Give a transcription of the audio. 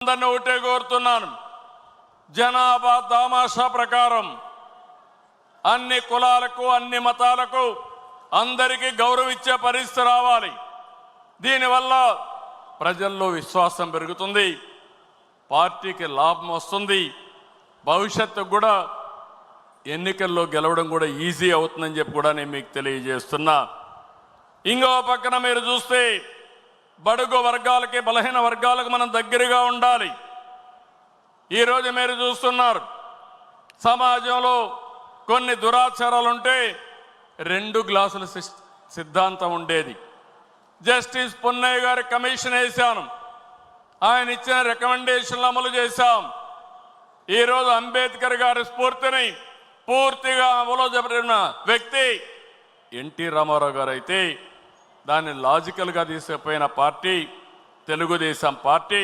అందరిని ఒకటే కోరుతున్నాను, జనాభా దామాషా ప్రకారం అన్ని కులాలకు అన్ని మతాలకు అందరికీ గౌరవించే పరిస్థితి రావాలి. దీనివల్ల ప్రజల్లో విశ్వాసం పెరుగుతుంది, పార్టీకి లాభం వస్తుంది, భవిష్యత్తు కూడా ఎన్నికల్లో గెలవడం కూడా ఈజీ అవుతుందని చెప్పి కూడా నేను మీకు తెలియజేస్తున్నా. ఇంకో పక్కన మీరు చూస్తే బడుగు వర్గాలకి బలహీన వర్గాలకు మనం దగ్గరగా ఉండాలి. ఈరోజు మీరు చూస్తున్నారు సమాజంలో కొన్ని దురాచారాలు ఉంటే 2 గ్లాసుల సిద్ధాంతం ఉండేది. జస్టిస్ పున్నయ్య గారి కమిషన్ వేశాను, ఆయన ఇచ్చిన రికమెండేషన్లు అమలు చేశాం. ఈరోజు అంబేద్కర్ గారి స్ఫూర్తిని పూర్తిగా అమలు జరిపిన వ్యక్తి ఎన్టీ రామారావు గారు అయితే దాన్ని లాజికల్గా తీసుకుపోయిన పార్టీ తెలుగుదేశం పార్టీ.